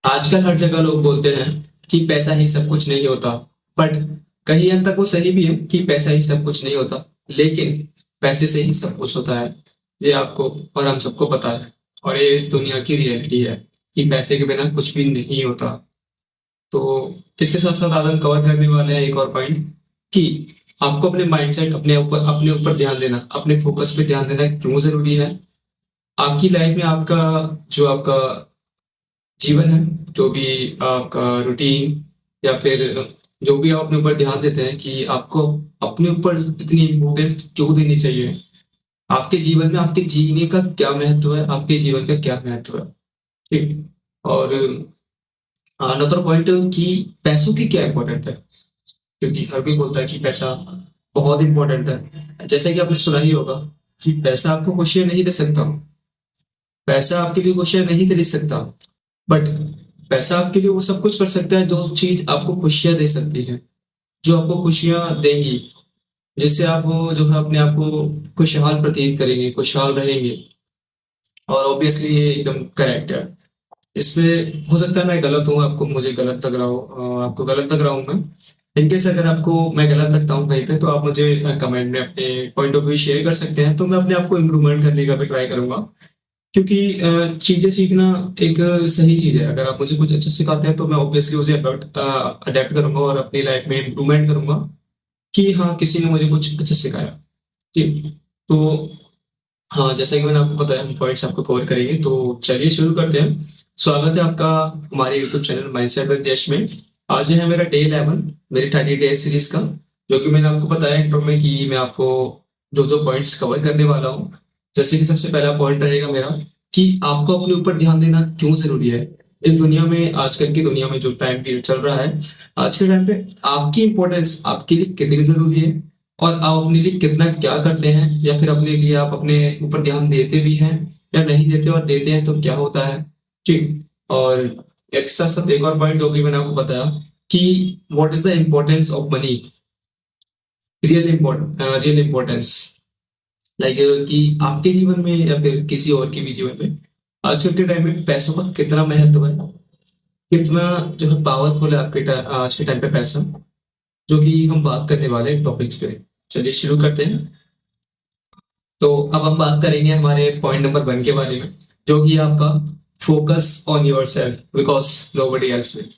आजकल हर जगह लोग बोलते हैं कि पैसा ही सब कुछ नहीं होता। बट कहीं हद तक वो सही भी है कि पैसा ही सब कुछ नहीं होता। लेकिन पैसे से ही सब कुछ होता है। ये आपको और हम सबको पता है। और ये इस दुनिया की रियलिटी है कि पैसे के बिना कुछ भी नहीं होता। तो इसके साथ साथ आज हम कवर करने वाले हैं एक और पॉइंट कि आपको अपने माइंडसेट अपने ऊपर ध्यान देना, अपने फोकस पे ध्यान देना क्यों जरूरी है। आपकी लाइफ में आपका जीवन है, जो भी आपका रूटीन या फिर जो भी आप अपने ऊपर ध्यान देते हैं कि आपको अपने ऊपर इतनी इम्पोर्टेंस क्यों देनी चाहिए। आपके जीवन में आपके जीने का क्या महत्व है, आपके जीवन का क्या महत्व है। ठीक। और अनदर पॉइंट कि पैसों की क्या इंपॉर्टेंट है, क्योंकि हर कोई बोलता है कि पैसा बहुत इंपॉर्टेंट है। जैसा कि आपने सुना ही होगा कि पैसा आपको खुशियां नहीं दे सकता, पैसा आपके लिए खुशियां नहीं खरीद सकता। बट पैसा आपके लिए वो सब कुछ कर सकता है जो चीज आपको खुशियां दे सकती है, जो आपको खुशियां देंगी, जिससे आप वो जो है अपने आप को खुशहाल प्रतीत करेंगे, खुशहाल रहेंगे। और ऑब्वियसली ये एकदम करेक्ट है। इसमें हो सकता है मैं गलत हूँ, आपको मुझे गलत लग रहा हो, आपको गलत लग रहा हूँ मैं। इनकेस अगर आपको मैं गलत लगता हूँ कहीं पे, तो आप मुझे कमेंट में अपने पॉइंट ऑफ व्यू शेयर कर सकते हैं, तो मैं अपने आप को इम्प्रूवमेंट करने का भी ट्राई करूंगा। क्योंकि चीजें सीखना एक सही चीज है। अगर आप मुझे कुछ अच्छा सिखाते हैं तो मैं ऑब्वियसली उसे अडेप्ट करूंगा और अपनी लाइफ में इम्प्रूवमेंट करूंगा कि हाँ, किसी ने मुझे कुछ अच्छा सिखाया। ठीक। तो हाँ, जैसा कि मैंने आपको बताया, हम पॉइंट्स आपको कवर करेंगे, तो चलिए शुरू करते हैं। स्वागत है आपका हमारे यूट्यूब चैनल माइंडसेट विद यश में। आज है मेरा डे 11, मेरी 30 डेज सीरीज का, जो कि मैंने आपको बताया इंट्रो में कि मैं आपको जो जो पॉइंट्स कवर करने वाला हूँ। जैसे कि सबसे पहला पॉइंट रहेगा मेरा कि आपको अपने ऊपर ध्यान देना क्यों जरूरी है। इस दुनिया में, आजकल की दुनिया में जो टाइम पीरियड चल रहा है, आज के टाइम पे आपकी इंपॉर्टेंस आपके लिए कितनी जरूरी है, और आप अपने लिए कितना क्या करते हैं, या फिर अपने लिए आप अपने ऊपर ध्यान देते भी हैं या नहीं देते, और देते हैं तो क्या होता है। ठीक। और इसके साथ साथ एक और पॉइंट जो कि मैंने आपको बताया कि what is the importance of money, real importance, like कि आपके जीवन में या फिर किसी और के भी जीवन में आजकल के टाइम में पैसों का कितना महत्व है, कितना जो है पावरफुल है आज के टाइम पे पैसा, जो कि हम बात करने वाले हैं टॉपिक्स पे। चलिए शुरू करते हैं। तो अब हम बात करेंगे हमारे पॉइंट नंबर 1 के बारे में, जो कि आपका focus on your self because nobody else will.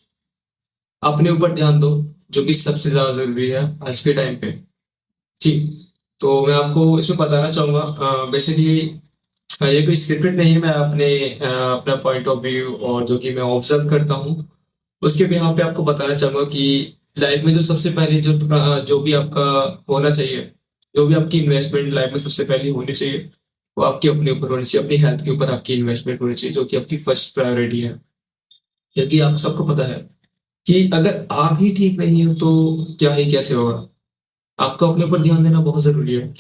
अपने ऊपर ध्यान दो, जो कि सबसे ज्यादा जरूरी है आज के टाइम पे। ठीक। तो मैं आपको इसमें बताना चाहूंगा, बेसिकली ये कोई स्क्रिप्टेड नहीं है। मैं अपना पॉइंट ऑफ व्यू और जो कि मैं ऑब्जर्व करता हूँ, उसके भी यहाँ पे आपको बताना चाहूंगा कि लाइफ में जो सबसे पहले जो भी आपका होना चाहिए, जो भी आपकी इन्वेस्टमेंट लाइफ में सबसे पहले होनी चाहिए, वो आपके अपने ऊपर होनी चाहिए, अपनी हेल्थ के ऊपर आपकी इन्वेस्टमेंट होनी चाहिए, जो कि आपकी फर्स्ट प्रायोरिटी है। क्योंकि आप सबको पता है कि अगर आप ही ठीक नहीं हो तो क्या ही कैसे होगा। आपको अपने ऊपर ध्यान देना बहुत जरूरी है।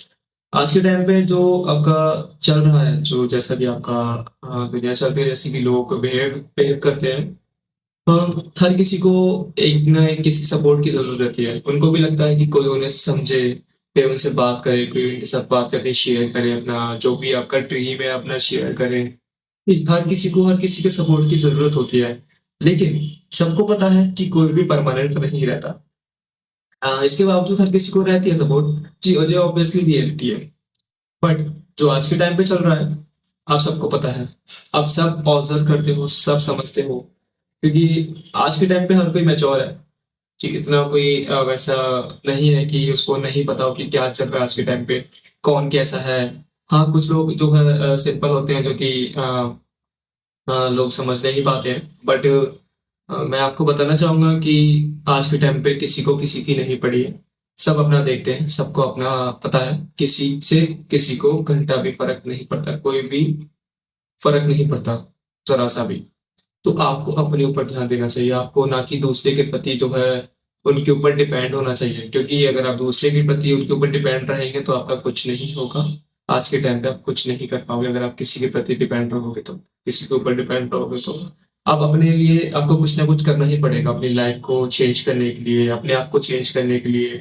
आज के टाइम पे जो आपका चल रहा है, जो जैसा भी आपका दुनिया चल रही है, जैसे भी लोग बिहेव बिहेव करते हैं, हर किसी को एक ना एक किसी सपोर्ट की जरूरत रहती है। उनको भी लगता है कि कोई उन्हें समझे, कोई उनसे बात करे, कोई उनके साथ बात करके शेयर करे, अपना जो भी आपका ड्रीम है अपना शेयर करे। हर किसी के सपोर्ट की जरूरत होती है। लेकिन सबको पता है कि कोई भी परमानेंट नहीं रहता। इसके बावजूद हर किसी को रहती है सपोर्ट, जी, और जो ऑब्वियसली रियलिटी है। बट जो आज के टाइम पे चल रहा है, आप सबको पता है, आप सब ऑब्जर्व करते हो, सब समझते हो। क्योंकि आज के टाइम पे हर कोई मैच्योर है। ठीक, इतना कोई वैसा नहीं है कि उसको नहीं पता हो कि क्या चल रहा है आज के टाइम पे, कौन कैसा है। हाँ, कुछ लोग जो है सिंपल होते हैं, जो कि लोग समझ नहीं पाते हैं। बट मैं आपको बताना चाहूंगा कि आज के टाइम पे किसी को किसी की नहीं पड़ी है। सब अपना देखते हैं, सबको अपना पता है, किसी से किसी को घंटा भी फर्क नहीं पड़ता, कोई भी फर्क नहीं पड़ता, जरा सा भी। तो आपको अपने ऊपर ध्यान देना चाहिए, आपको ना कि दूसरे के प्रति जो है उनके ऊपर डिपेंड होना चाहिए। क्योंकि अगर आप दूसरे के प्रति उनके ऊपर डिपेंड रहेंगे तो आपका कुछ नहीं होगा। आज के टाइम पे आप कुछ नहीं कर पाओगे अगर आप किसी के प्रति डिपेंड रहोगे, तो किसी के ऊपर डिपेंड रहोगे तो आप अपने लिए आपको कुछ ना कुछ करना ही पड़ेगा, अपनी लाइफ को चेंज करने के लिए, अपने आप को चेंज करने के लिए।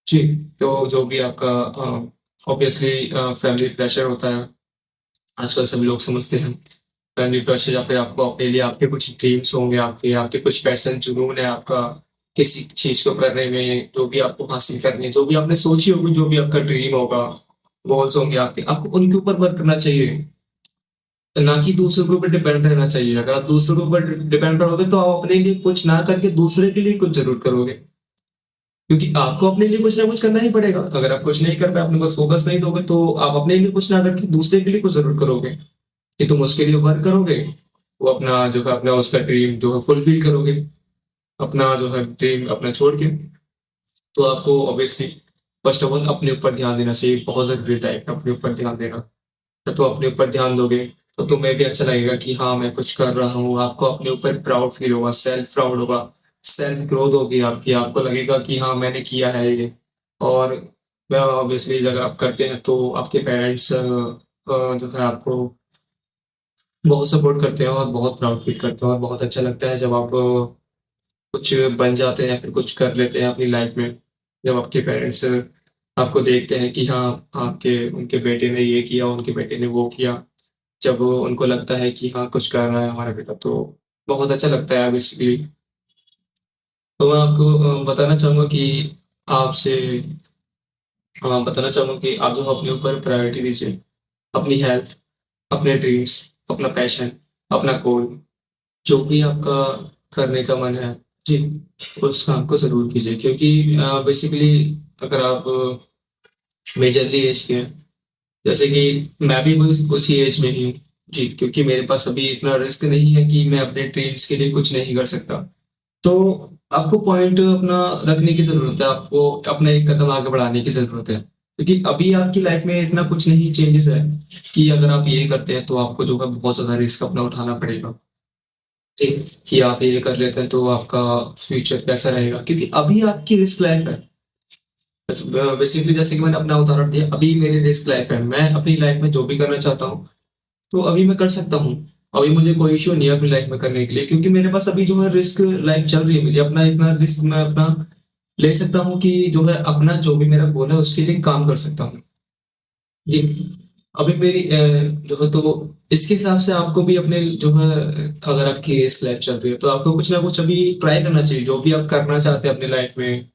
जी। तो जो भी आपका ऑब्वियसली फैमिली प्रेशर होता है, आजकल सभी लोग समझते हैं। करनी प्रेशर या फिर आपको अपने लिए आपके कुछ ड्रीम्स होंगे, आपके आपके कुछ पैशन जुनून है आपका किसी चीज को करने में, जो भी आपको हासिल करनी है, जो भी आपने सोची होगी, जो भी आपका ड्रीम होगा, गोल्स होंगे आपके, आपको उनके ऊपर वर्क करना चाहिए, ना कि दूसरों के ऊपर डिपेंड रहना चाहिए। अगर आप दूसरों के ऊपर डिपेंड रहोगे तो आप अपने लिए कुछ ना करके दूसरे के लिए कुछ जरूर करोगे, क्योंकि आपको अपने लिए कुछ ना कुछ करना ही पड़ेगा। अगर आप कुछ नहीं कर पाए, अपने को फोकस नहीं दोगे, तो आप अपने लिए कुछ ना करके दूसरे के लिए कुछ जरूर करोगे, कि तुम उसके लिए वर्क करोगे, वो अपना जो है अपना उसका ड्रीम जो है फुलफिल करोगे, अपना जो है ड्रीम अपना छोड़ के। तो आपको ऑब्वियसली फर्स्ट ऑफ ऑल अपने ऊपर ध्यान देना चाहिए, बहुत जरूरी है अपने ऊपर ध्यान देना। तो अपने ऊपर ध्यान दोगे तो तुम्हें भी अच्छा लगेगा कि हाँ मैं कुछ कर रहा हूँ, आपको अपने ऊपर प्राउड फील होगा, सेल्फ प्राउड होगा, सेल्फ ग्रोथ होगी आपकी, आपको लगेगा कि हाँ मैंने किया है ये। और वह ऑब्वियसली अगर आप करते हैं तो आपके पेरेंट्स जो है आपको बहुत सपोर्ट करते हैं और बहुत प्राउड फील करते हैं, और बहुत अच्छा लगता है जब आप कुछ बन जाते हैं या फिर कुछ कर लेते हैं अपनी लाइफ में, जब आपके पेरेंट्स आपको देखते हैं कि हाँ आपके उनके बेटे ने ये किया, उनके बेटे ने वो किया, जब उनको लगता है कि हाँ कुछ कर रहा है हमारा बेटा, तो बहुत अच्छा लगता है बेसिकली। तो मैं आपको बताना चाहूंगा कि आपसे बताना चाहूंगा कि आप जो अपने ऊपर प्रायोरिटी दीजिए, अपनी हेल्थ, अपने ड्रीम्स, अपना पैशन, अपना गोल, जो भी आपका करने का मन है जी, उस काम को जरूर कीजिए, क्योंकि बेसिकली अगर आप मेजरली एज के हैं, जैसे कि मैं भी उसी एज में ही हूँ जी, क्योंकि मेरे पास अभी इतना रिस्क नहीं है कि मैं अपने ड्रीम्स के लिए कुछ नहीं कर सकता। तो आपको पॉइंट अपना रखने की जरूरत है, आपको अपना एक कदम आगे बढ़ाने की जरूरत है, क्योंकि अभी आपकी लाइफ में इतना कुछ नहीं चेंजेस है कि अगर आप ये करते हैं तो आपको जो है बहुत ज्यादा रिस्क अपना उठाना पड़ेगा जी, कि आप ये कर लेते हैं तो आपका फ्यूचर कैसा रहेगा, क्योंकि अभी आपकी रिस्क लाइफ है। बेसिकली जैसे कि मैंने अपना उदाहरण दिया, अभी मेरी रिस्क लाइफ है, मैं अपनी लाइफ में जो भी करना चाहता हूँ तो अभी मैं कर सकता हूँ। अभी मुझे कोई इश्यू नहीं है अपनी लाइफ में करने के लिए, क्योंकि मेरे पास अभी जो है रिस्क लाइफ चल रही है मेरी, अपना इतना रिस्क मैं अपना ले सकता हूँ कि जो है अपना जो भी मेरा गोल है उसके लिए काम कर सकता हूँ जी। अभी मेरी जो है तो इसके हिसाब से आपको भी अपने जो है, अगर आपकी रिस्क लाइफ चल रही है तो आपको कुछ ना कुछ अभी ट्राई करना चाहिए, जो भी आप करना चाहते हैं अपनी लाइफ में।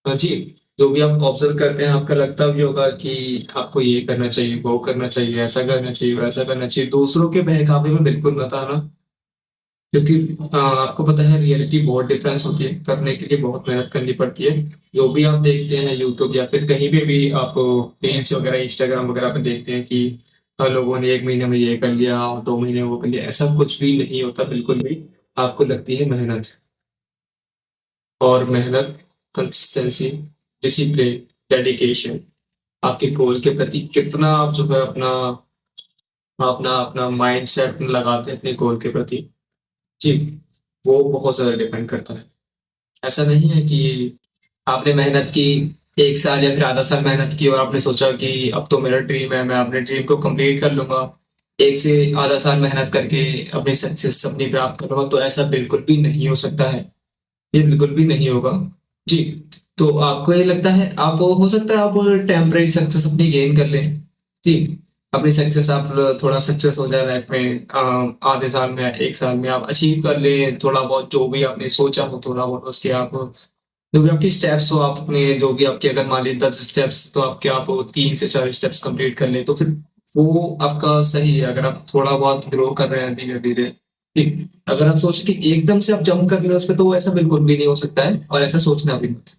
हाँ जी, जो भी आप ऑब्जर्व करते हैं आपका लगता भी होगा कि आपको ये करना चाहिए, वो करना चाहिए, ऐसा करना चाहिए, वैसा करना चाहिए, दूसरों के बहकावे में बिल्कुल मत आना, क्योंकि आपको पता है रियलिटी बहुत डिफरेंस होती है, करने के लिए बहुत मेहनत करनी पड़ती है। जो भी आप देखते हैं यूट्यूब या फिर कहीं पे भी आप रील्स वगैरह इंस्टाग्राम वगैरह पे देखते हैं कि लोगों ने 1 महीने में ये कर लिया और 2 महीने में वो कर लिया, ऐसा कुछ भी नहीं होता बिल्कुल भी। आपको लगती है मेहनत, और मेहनत, कंसिस्टेंसी, डिसिप्लिन, डेडिकेशन, आपके गोल के प्रति कितना आप जो है अपना अपना अपना माइंड सेट लगाते हैं अपने गोल के प्रति जी, वो बहुत ज्यादा डिपेंड करता है। ऐसा नहीं है कि आपने मेहनत की 1 साल या फिर आधा साल मेहनत की और आपने सोचा कि अब तो मेरा ड्रीम है, मैं अपने ड्रीम को कंप्लीट कर लूंगा 1 से आधा साल मेहनत करके अपनी सक्सेस अपनी प्राप्त कर लूंगा, तो ऐसा बिल्कुल भी नहीं हो सकता है, ये बिल्कुल भी नहीं होगा जी। तो आपको ये लगता है, आप हो सकता है आप टेम्परेरी सक्सेस अपनी गेन कर लें जी, अपनी सक्सेस आप थोड़ा सक्सेस हो जाए लाइफ में, आधे साल में 1 साल में आप अचीव कर लें थोड़ा बहुत, जो भी आपने सोचा हो थोड़ा बहुत उसके आप, जो भी आपकी स्टेप्स हो, आप अपने जो भी आपके अगर मान लीजिए 10 स्टेप्स, तो आपके आप 3 से 4 स्टेप्स कंप्लीट कर लें, तो फिर वो आपका सही है। अगर आप थोड़ा बहुत ग्रो कर रहे हैं धीरे धीरे ठीक, अगर आप सोचे कि एकदम से आप जंप कर ले उस पे, तो वो ऐसा बिल्कुल भी नहीं हो सकता है, और ऐसा सोचना भी मत।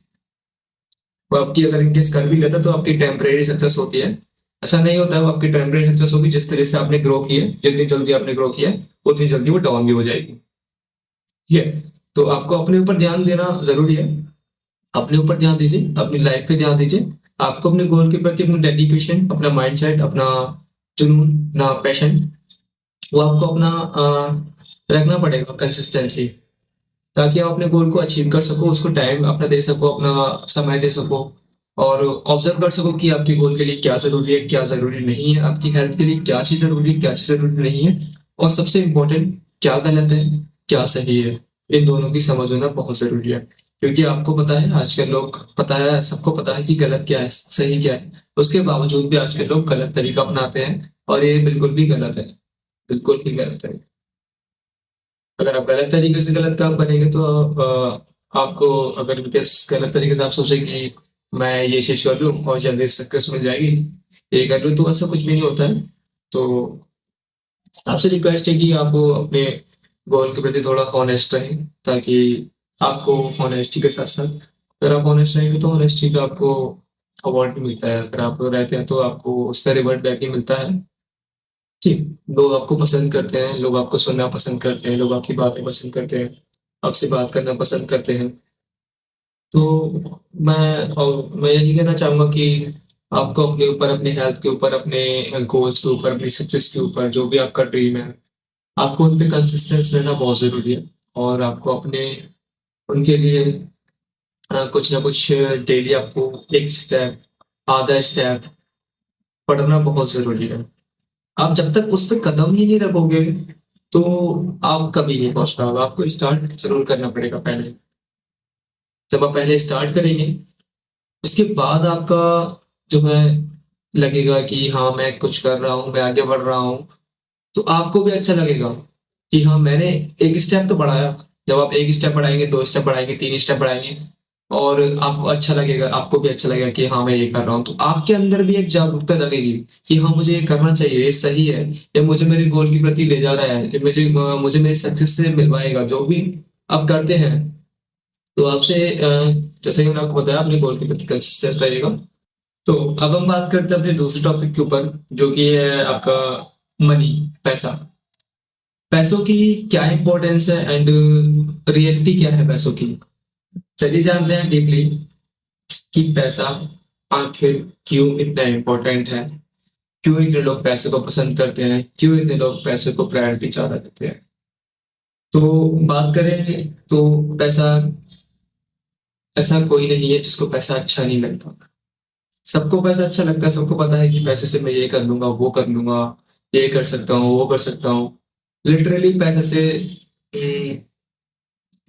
वो आपकी अगर इनकेस कर भी लेता तो आपकी टेम्परेरी सक्सेस होती है, ऐसा नहीं होता है, वो आपकी टेम्परेरी सक्सेस होगी, जिस तरह से आपने ग्रो किया, जितनी जल्दी आपने ग्रो किया उतनी जल्दी वो डाउन भी हो जाएगी। ठीक है, तो आपको अपने ऊपर ध्यान देना जरूरी है, अपने ऊपर ध्यान दीजिए, अपनी लाइफ पे ध्यान दीजिए, आपको अपने गोल के प्रति अपना डेडिकेशन, अपना माइंडसेट, अपना जुनून, अपना पैशन, वो आपको अपना रखना पड़ेगा कंसिस्टेंटली, ताकि आप अपने गोल को अचीव कर सको, उसको टाइम अपना दे सको, अपना समय दे सको, और ऑब्जर्व कर सको कि आपके गोल के लिए क्या जरूरी है, क्या जरूरी नहीं है, आपकी हेल्थ के लिए क्या चीज जरूरी है, क्या चीज जरूरी नहीं है, और सबसे इम्पोर्टेंट क्या गलत है, क्या सही है, इन दोनों की समझ होना बहुत जरूरी है। क्योंकि आपको पता है आजकल लोग, पता है सबको पता है कि गलत क्या है सही क्या है, उसके बावजूद भी आजकल लोग गलत तरीका अपनाते हैं, और ये बिल्कुल भी गलत है। बिल्कुल ही गलत है। अगर आप गलत तरीके से गलत काम करेंगे तो आपको, अगर इनकेस गलत तरीके से आप सोचें कि मैं ये चीज़ कर लूँ और जल्दी सक्सेस मिल जाएगी, ये कर लूँ, तो ऐसा कुछ भी नहीं होता है। तो आपसे रिक्वेस्ट है कि आप अपने गोल के प्रति थोड़ा हॉनेस्ट रहें, ताकि आपको हॉनेस्टी के साथ-साथ, अगर आप हॉनेस्ट रहेंगे तो हॉनेस्टी का आपको अवार्ड भी मिलता है। अगर आप रहते हैं तो आपको उसका रिवॉर्ड बैक भी मिलता है। जी, लोग आपको पसंद करते हैं, लोग आपको सुनना पसंद करते हैं, लोग आपकी बातें पसंद करते हैं, आपसे बात करना पसंद करते हैं। तो मैं यही कहना चाहूँगा कि आपको अपने ऊपर, अपने हेल्थ के ऊपर, अपने गोल्स के ऊपर, अपनी सक्सेस के ऊपर, जो भी आपका ड्रीम है, आपको उन पे कंसिस्टेंस रहना बहुत ज़रूरी है। और आपको अपने उनके लिए कुछ ना कुछ डेली आपको एक स्टेप, आधा स्टेप पढ़ना बहुत ज़रूरी है। आप जब तक उस पे कदम ही नहीं रखोगे, तो आप कभी नहीं पहुँच पाओगे। आपको स्टार्ट ज़रूर करना पड़ेगा पहले। जब आप पहले स्टार्ट करेंगे, उसके बाद आपका जो है लगेगा कि हाँ, मैं कुछ कर रहा हूँ, मैं आगे बढ़ रहा हूँ, तो आपको भी अच्छा लगेगा कि हाँ, मैंने एक स्टेप तो बढ़ाया। जब आप एक स्टेप बढ़ाएँगे, 2 स्टेप बढ़ाएँगे, 3 स्टेप बढ़ाएँगे और आपको अच्छा लगेगा, आपको भी अच्छा लगेगा कि हाँ, मैं ये कर रहा हूँ। तो आपके अंदर भी एक जागरूकता जगेगी कि हाँ, मुझे ये करना चाहिए, ये सही है, ये मुझे मेरे गोल के प्रति ले जा रहा है, ये मुझे मेरी सक्सेस से मिलवाएगा। जो भी आप करते हैं, तो आपसे जैसे कि मैंने आपको बताया, अपने गोल के प्रति कंसिस्टेंट रहिएगा। तो अब हम बात करते हैं अपने दूसरे टॉपिक के ऊपर, जो कि है आपका मनी, पैसा। पैसों की क्या इंपॉर्टेंस है एंड रियलिटी क्या है पैसों की। चलिए जानते हैं डीपली कि पैसा आखिर क्यों इतना इम्पोर्टेंट है, क्यों इतने लोग पैसे को पसंद करते हैं, क्यों इतने लोग पैसे को प्रायोरिटी ज़्यादा देते हैं। तो बात करें तो पैसा, ऐसा कोई नहीं है जिसको पैसा अच्छा नहीं लगता। सबको पैसा अच्छा लगता है, सबको पता है कि पैसे से मैं ये कर लूँगा, वो कर लूँगा, ये कर सकता हूँ, वो कर सकता हूँ। लिटरली पैसे से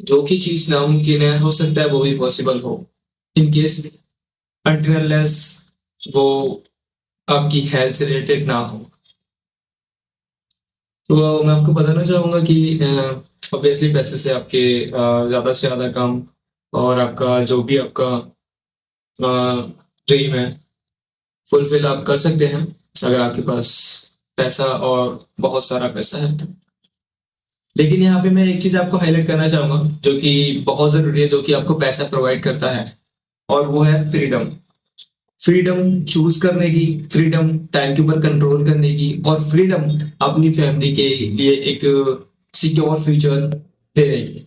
जो कि चीज़ नामुमकिन है, हो सकता है वो भी पॉसिबल हो। इन केस अनटिल अनलेस वो आपकी हेल्थ से रिलेटेड ना हो। तो मैं आपको बताना चाहूँगा कि ऑब्वियसली पैसे से आपके ज़्यादा से ज़्यादा काम और आपका जो भी आपका ड्रीम है, फुलफिल आप कर सकते हैं, अगर आपके पास पैसा और बहुत सारा पैसा है तो। लेकिन यहाँ पे मैं एक चीज़ आपको हाइलाइट करना चाहूँगा, जो कि बहुत ज़रूरी है, जो कि आपको पैसा प्रोवाइड करता है, और वो है फ्रीडम। फ्रीडम चूज़ करने की, फ्रीडम टाइम के ऊपर कंट्रोल करने की, और फ्रीडम अपनी फैमिली के लिए एक सिक्योर फ्यूचर देने की।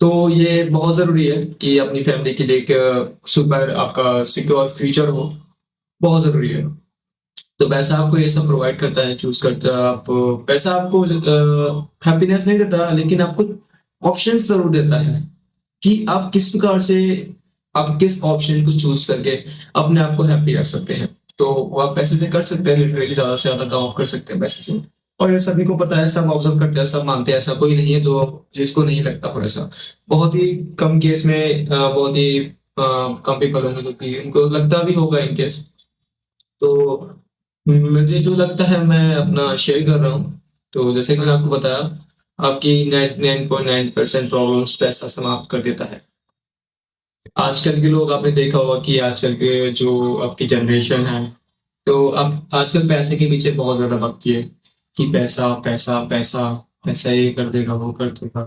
तो ये बहुत ज़रूरी है कि अपनी फैमिली के लिए एक सुपर आपका सिक्योर फ्यूचर हो, बहुत ज़रूरी है। तो पैसा आपको ये सब प्रोवाइड करता है, चूज़ करता है। आप पैसा आपको हैप्पीनेस नहीं देता, लेकिन आपको ऑप्शंस ज़रूर देता है कि आप किस प्रकार से, आप किस ऑप्शन को चूज़ करके अपने आप को हैप्पी रख सकते हैं। तो वो आप पैसे से कर सकते हैं, लिटरली ज़्यादा से ज़्यादा काम आप कर सकते हैं पैसे से। और ये सभी को पता है, सब ऑब्जर्व करते हैं, सब मानते हैं, ऐसा कोई नहीं है जो जिसको नहीं लगता हो ऐसा। बहुत ही कम केस में बहुत ही कम पीपल होंगे जो कि उनको लगता भी होगा इन केस। तो मुझे जो लगता है मैं अपना शेयर कर रहा हूँ। तो जैसे कि मैंने आपको बताया, आपकी 99.9% प्रॉब्लम्स पैसा समाप्त कर देता है। आजकल के लोग, आपने देखा होगा कि आजकल के जो आपकी जनरेशन है, तो अब आजकल पैसे के पीछे बहुत ज़्यादा भागती है कि पैसा, पैसा, पैसा, पैसा ये कर देगा, वो कर देगा।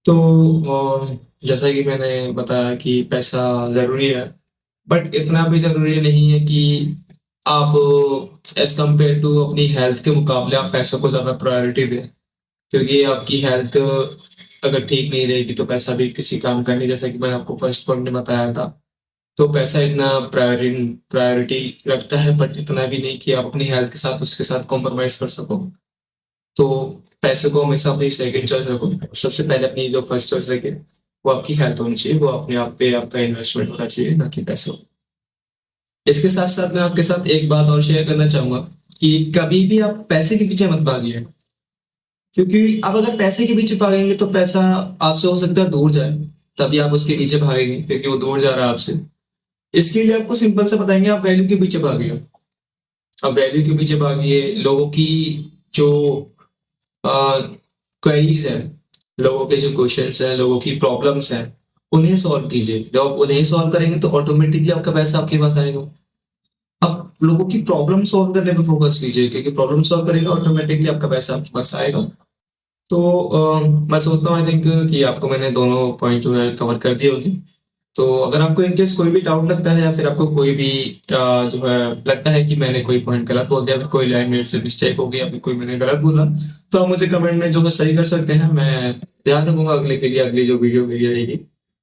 तो जैसा कि मैंने बताया कि पैसा ज़रूरी है, बट इतना भी ज़रूरी नहीं है कि आप एज़ कम्पेयर टू अपनी हेल्थ के मुकाबले आप पैसों को ज़्यादा प्रायोरिटी दें। क्योंकि आपकी हेल्थ अगर ठीक नहीं रहेगी तो पैसा भी किसी काम का नहीं, जैसा कि मैंने आपको फर्स्ट पॉइंट में बताया था। तो पैसा इतना प्रायोरिटी रखता है, बट इतना भी नहीं कि आप अपनी हेल्थ के साथ उसके साथ कॉम्प्रोमाइज़ कर सको। तो पैसे को हमेशा अपनी सेकंड चॉइस रखो। सबसे पहले अपनी जो फर्स्ट चॉइस रखें, वो आपकी हेल्थ होनी चाहिए, वो अपने आप पे आपका इन्वेस्टमेंट होना चाहिए, ना कि पैसों। इसके साथ-साथ मैं आपके साथ एक बात और शेयर करना चाहूँगा कि कभी भी आप पैसे के पीछे मत भागिए। क्योंकि आप अगर पैसे के पीछे भागेंगे तो पैसा आपसे हो सकता है दूर जाए, तभी आप उसके पीछे भागेंगे क्योंकि वो दूर जा रहा है आपसे। इसके लिए आपको सिंपल सा बताएँगे, आप वैल्यू के पीछे भागिए। आप वैल्यू के पीछे भागिए, लोगों की जो क्वेरीज हैं, लोगों के जो क्वेश्चंस हैं, लोगों की प्रॉब्लम्स हैं, उन्हें सॉल्व कीजिए। जब आप उन्हें सॉल्व करेंगे तो ऑटोमेटिकली आपका पैसा आपके पास आएगा। आप लोगों की प्रॉब्लम सॉल्व करने पे फोकस कीजिए, क्योंकि प्रॉब्लम सॉल्व करेंगे ऑटोमेटिकली आपका पैसा आपके पास आएगा। तो मैं सोचता हूँ आई थिंक कि आपको मैंने दोनों पॉइंट जो है कवर कर दिए होंगे। तो अगर आपको इनकेस कोई भी डाउट लगता है या फिर आपको कोई भी जो है लगता है कि मैंने कोई पॉइंट गलत बोल दिया, फिर कोई लाइन मेरे से मिस्टेक हो गई या फिर कोई मैंने गलत बोला, तो आप मुझे कमेंट में जो है सही कर सकते हैं। मैं ध्यान रखूंगा अगले के लिए, अगली जो वीडियो मेरी रहेगी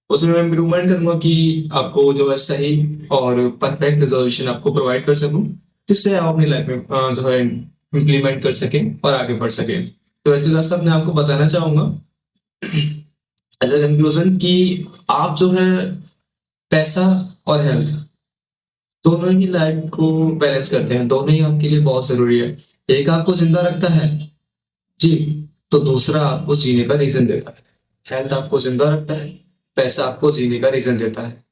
उसमें मैं इम्प्रूवमेंट करूंगा कि आपको जो है सही और परफेक्ट रेजोल्यूशन आपको प्रोवाइड कर सकूं, जिससे आप अपनी लाइफ में जो है इम्प्लीमेंट कर सकें और आगे बढ़ सकें। तो इसके साथ साथ मैं आपको बताना चाहूंगा एज अ कंक्लूजन कि आप जो है पैसा और हेल्थ दोनों ही लाइफ को बैलेंस करते हैं, दोनों ही आपके लिए बहुत जरूरी है। एक आपको जिंदा रखता है जी, तो दूसरा आपको जीने का रीजन देता है। हेल्थ आपको जिंदा रखता है, पैसा आपको जीने का रीजन देता है।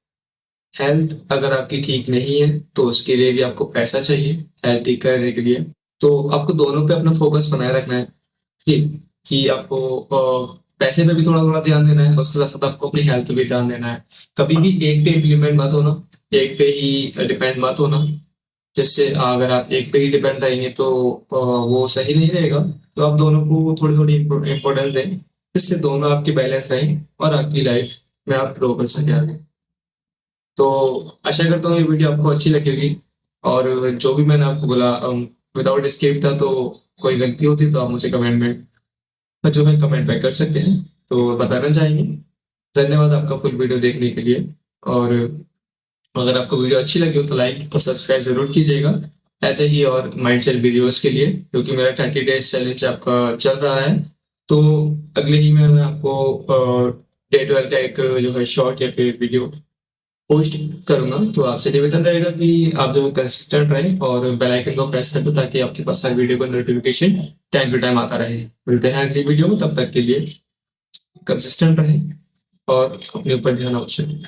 हेल्थ अगर आपकी ठीक नहीं है तो उसके लिए भी आपको पैसा चाहिए हेल्थ ठीक करने के लिए। तो आपको दोनों पे अपना फोकस बनाए रखना है जी, कि आपको पैसे पे भी थोड़ा थोड़ा ध्यान देना है, उसके साथ साथ आपको अपनी हेल्थ पे भी ध्यान देना है। कभी भी एक पे इम्प्लीमेंट मत होना, एक पे ही डिपेंड मत होना। जिससे अगर आप एक पे ही डिपेंड रहेंगे तो वो सही नहीं रहेगा। तो आप दोनों को थोड़ी थोड़ी इम्पोर्टेंस दें, जिससे दोनों आपकी बैलेंस रहें और आपकी लाइफ में आप ग्रो कर सके आगे। तो आशा करता हूँ ये वीडियो आपको अच्छी लगेगी, और जो भी मैंने आपको बोला विदाउट स्क्रिप्ट था, तो कोई गलती होती तो आप मुझे कमेंट में जो है कमेंट बैक कर सकते हैं, तो बताना चाहेंगे। धन्यवाद आपका फुल वीडियो देखने के लिए। और अगर आपको वीडियो अच्छी लगी हो तो लाइक और सब्सक्राइब जरूर कीजिएगा, ऐसे ही और माइंडसेट वीडियोस के लिए, क्योंकि मेरा 30 डेज चैलेंज आपका चल रहा है। तो अगले ही में मैं आपको डे 12 का एक जो है शॉर्ट या फिर वीडियो पोस्ट करूंगा। तो आपसे निवेदन रहेगा कि आप जो है कंसिस्टेंट रहें और बेल आइकन को प्रेस कर दो, ताकि आपके पास हर वीडियो का नोटिफिकेशन टाइम टू टाइम आता रहे। मिलते हैं अगली वीडियो में, तब तक के लिए कंसिस्टेंट रहें और अपने ऊपर ध्यान अवश्य दें।